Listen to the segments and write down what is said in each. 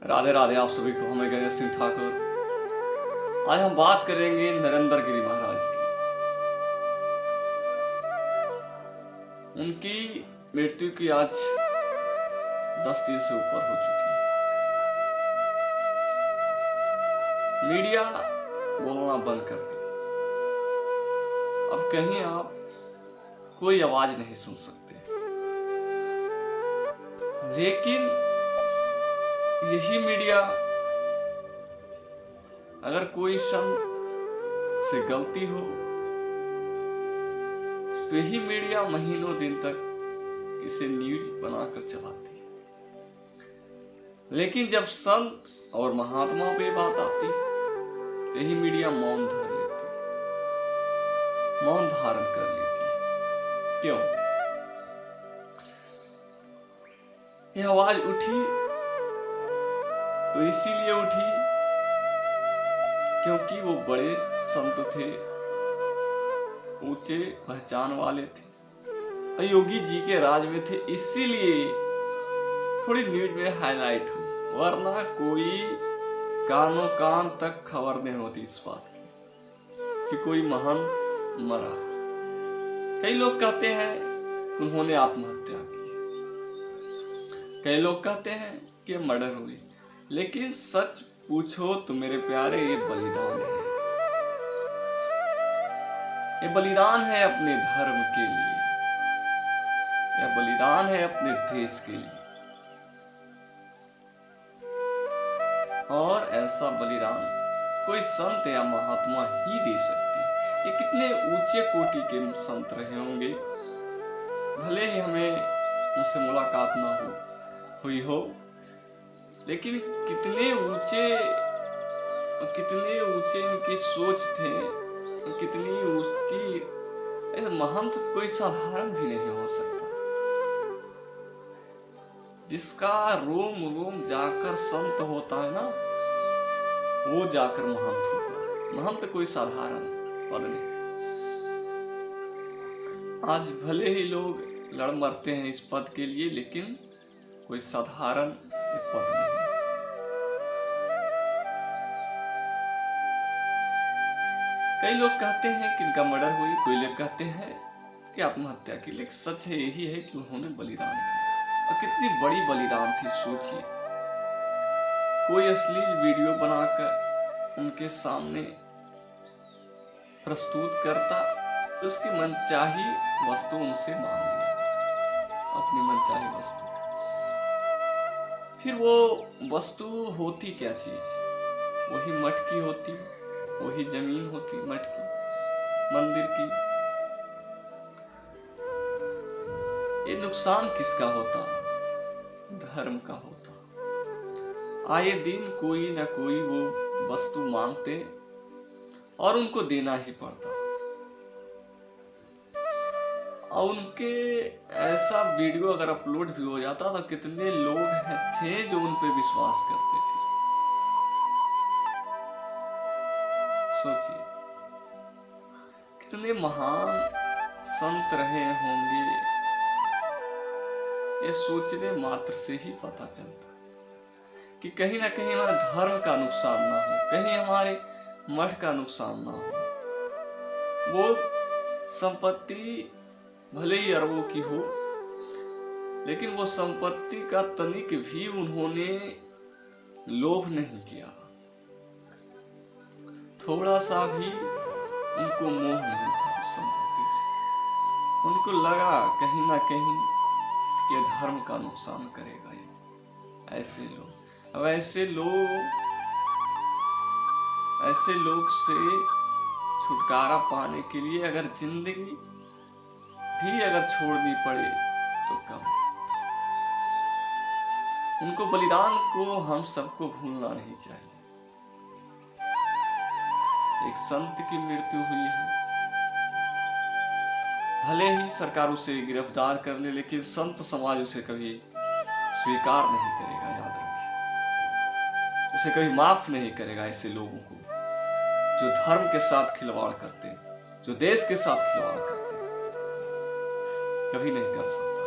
राधे राधे। आप सभी को हमें गणेश सिंह ठाकुर। आज हम बात करेंगे नरेंद्र गिरी महाराज की। उनकी मृत्यु की आज 10 दिन से ऊपर हो चुकी है। मीडिया बोलना बंद कर दी। अब कहीं आप कोई आवाज नहीं सुन सकते। लेकिन यही मीडिया अगर कोई संत से गलती हो तो यही मीडिया महीनों दिन तक इसे न्यूज बनाकर चलाती है। लेकिन जब संत और महात्मा पे बात आती तो यही मीडिया मौन धारण कर लेती है। क्यों? यह आवाज उठी तो इसीलिए उठी क्योंकि वो बड़े संत थे, ऊंचे पहचान वाले थे, योगी जी के राज में थे, इसीलिए थोड़ी न्यूज में हाईलाइट हुई, वरना कोई कानों कान तक खबर नहीं होती इस बात की कि कोई महंत मरा। कई लोग कहते हैं उन्होंने आत्महत्या की, कई लोग कहते हैं कि मर्डर हुई, लेकिन सच पूछो तो मेरे प्यारे ये बलिदान है। ये बलिदान है अपने धर्म के लिए, यह बलिदान है अपने देश के लिए। और ऐसा बलिदान कोई संत या महात्मा ही दे सकते हैं। ये कितने ऊंचे कोटि के संत रहे होंगे, भले ही हमें उनसे मुलाकात ना हुई हो, लेकिन कितने ऊंचे इनकी सोच थे, कितनी ऊंची। महंत कोई साधारण भी नहीं हो सकता। जिसका रोम रोम जाकर संत होता है ना, वो जाकर महंत होता है। महंत कोई साधारण पद नहीं। आज भले ही लोग लड़ मरते हैं इस पद के लिए, लेकिन कोई साधारण पद नहीं। कई लोग कहते हैं कि इनका मर्डर हुई, कोई लोग कहते हैं कि आत्महत्या की, लेकिन सच है यही है कि उन्होंने बलिदान किया। और कितनी बड़ी बलिदान थी, सोचिए। कोई अश्लील वीडियो बनाकर उनके सामने प्रस्तुत करता, उसकी मनचाही वस्तु उनसे मांग लिया, अपनी मनचाही वस्तु। फिर वो वस्तु होती क्या चीज? वही मटकी होती, वही जमीन होती, मटकी मंदिर की। ये नुकसान किसका होता? धर्म का होता। आए दिन कोई ना कोई वो वस्तु मांगते और उनको देना ही पड़ता। और उनके ऐसा वीडियो अगर अपलोड भी हो जाता तो कितने लोग थे जो उन पे विश्वास करते थे। सोचिए कितने महान संत रहे होंगे। ये सोचने मात्र से ही पता चलता कि कहीं ना कहीं हमारे धर्म का नुकसान ना हो, कहीं हमारे मठ का नुकसान ना हो। वो संपत्ति भले ही अरबों की हो, लेकिन वो संपत्ति का तनिक भी उन्होंने लोभ नहीं किया। थोड़ा सा भी उनको मोह नहीं था उस संपत्ति से। उनको लगा कहीं ना कहीं कि धर्म का नुकसान करेगा ये। ऐसे लोग, अब ऐसे लोग से छुटकारा पाने के लिए अगर जिंदगी भी अगर छोड़नी पड़े तो कम। उनको बलिदान को हम सबको भूलना नहीं चाहिए। एक संत की मृत्यु हुई है, भले ही सरकार उसे गिरफ्तार कर ले, लेकिन संत समाज उसे कभी स्वीकार नहीं करेगा। याद रखिए, उसे कभी माफ नहीं करेगा ऐसे लोगों को जो धर्म के साथ खिलवाड़ करते, जो देश के साथ खिलवाड़ करते। कभी नहीं कर सकता।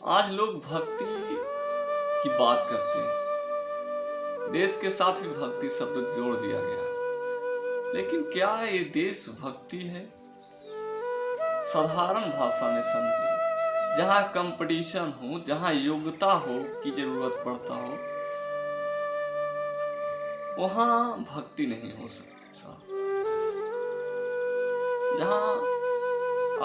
आज लोग भक्ति की बात करते हैं, देश के साथ भी भक्ति शब्द जोड़ दिया गया है, लेकिन क्या ये देश भक्ति है? साधारण भाषा में समझिए, जहां कंपटीशन हो, जहां योग्यता हो की जरूरत पड़ता हो, वहां भक्ति नहीं हो सकती साहब। जहां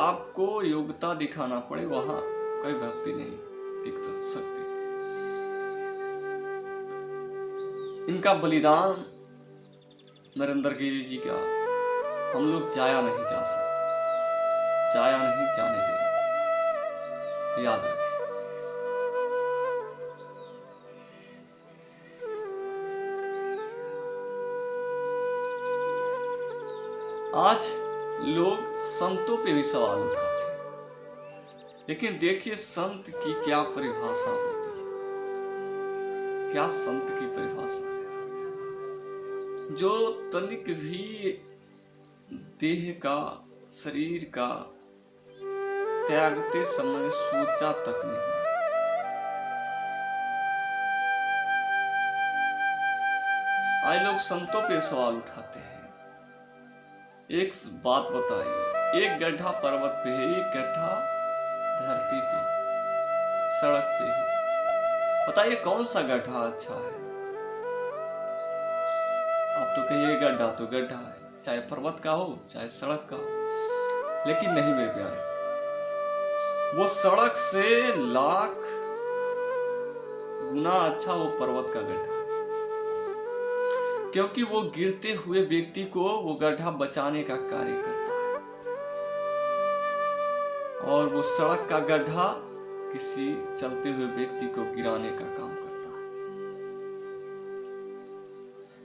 आपको योग्यता दिखाना पड़े, वहां कोई भक्ति नहीं टिक सकती। इनका बलिदान नरेंद्र गिरी जी का हम लोग जाया नहीं जा सकते, जाया नहीं जाने देंगे, याद रखें। आज लोग संतों पे भी सवाल उठाते हैं, लेकिन देखिए संत की क्या परिभाषा होती है, क्या संत की परिभाषा है? जो तनिक भी देह का, शरीर का त्यागते समय सोचा तक नहीं। आज लोग संतों पे सवाल उठाते हैं। एक बात बताइए, एक गड्ढा पर्वत पे है, एक गड्ढा धरती पे, सड़क पे है, बताइए कौन सा गड्ढा अच्छा है? आप तो कहिए गड्ढा तो गड्ढा है, चाहे पर्वत का हो चाहे सड़क का हो। लेकिन नहीं मेरे प्यारे, वो सड़क से लाख गुना अच्छा वो पर्वत का गड्ढा, क्योंकि वो गिरते हुए व्यक्ति को वो गड्ढा बचाने का कार्य करता है, और वो सड़क का गड्ढा किसी चलते हुए व्यक्ति को गिराने का काम करता है।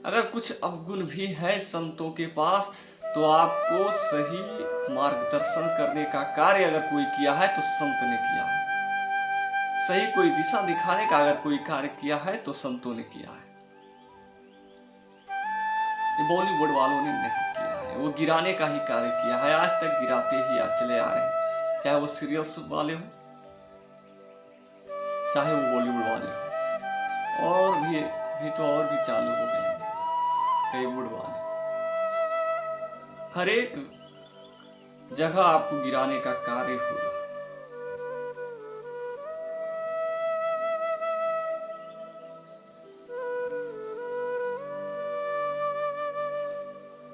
अगर कुछ अवगुण भी है संतों के पास, तो आपको सही मार्गदर्शन करने का कार्य अगर कोई किया है तो संत ने किया है। सही कोई दिशा दिखाने का अगर कोई कार्य किया है तो संतों ने किया है। बॉलीवुड वालों ने नहीं किया है, वो गिराने का ही कार्य किया है, आज तक गिराते ही चले आ रहे हैं। चाहे वो सीरियल्स वाले हो, चाहे वो बॉलीवुड वाले हो, और भी तो और भी चालू हो गए हैं कई वुड वाले। हर एक जगह आपको गिराने का कार्य हो रहा है।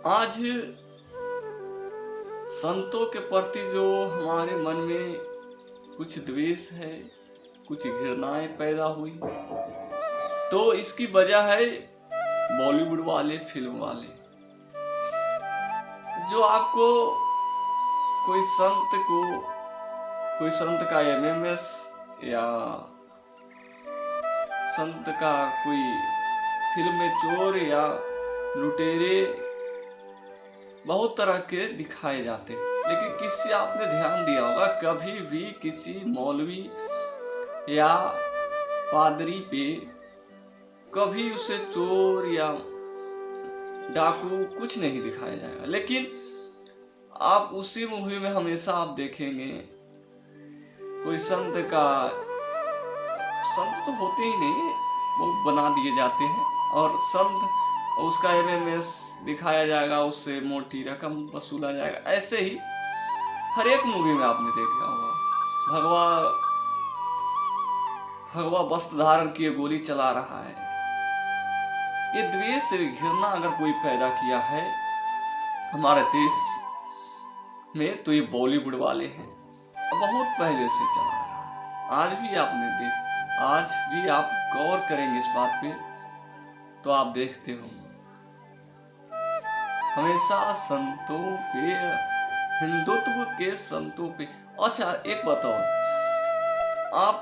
आज संतों के प्रति जो हमारे मन में कुछ द्वेष है, कुछ घृणाएं पैदा हुई, तो इसकी वजह है बॉलीवुड वाले, फिल्म वाले, जो आपको कोई संत का एमएमएस या संत का कोई फिल्म में चोर या लुटेरे बहुत तरह के दिखाए जाते हैं। लेकिन किसी आपने ध्यान दिया होगा, कभी भी किसी मौलवी या पादरी पे कभी उसे चोर या डाकू कुछ नहीं दिखाया जाएगा। लेकिन आप उसी मूवी में हमेशा आप देखेंगे कोई संत तो होते ही नहीं, वो बना दिए जाते हैं, और संत उसका एमएमएस दिखाया जाएगा, उससे मोटी रकम वसूला जाएगा। ऐसे ही हर एक मूवी में आपने देखा होगा, भगवा वस्त्र धारण किए गोली चला रहा है। ये द्वेष से घृणा अगर कोई पैदा किया है हमारे देश में, तो ये बॉलीवुड वाले हैं, बहुत पहले से चला रहा है। आज भी आप गौर करेंगे इस बात पे तो आप देखते हो हमेशा संतों पे, हिंदुत्व के संतों पे। अच्छा एक बताओ, आप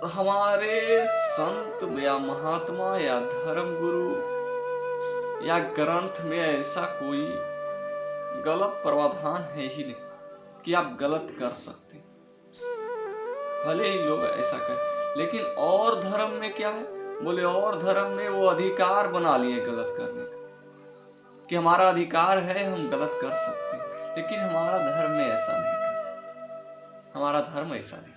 हमारे संत या महात्मा या धर्म गुरु या ग्रंथ में ऐसा कोई गलत प्रावधान है ही नहीं कि आप गलत कर सकते। भले ही लोग ऐसा कर, लेकिन और धर्म में क्या है? बोले और धर्म में वो अधिकार बना लिए गलत करने का, कि हमारा अधिकार है, हम गलत कर सकते हैं। लेकिन हमारा धर्म में ऐसा नहीं कर सकते, हमारा धर्म ऐसा नहीं।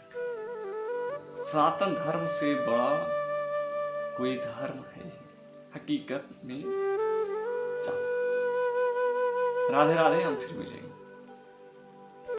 सनातन धर्म से बड़ा कोई धर्म है ही हकीकत में। चलो राधे राधे, हम फिर मिलेंगे।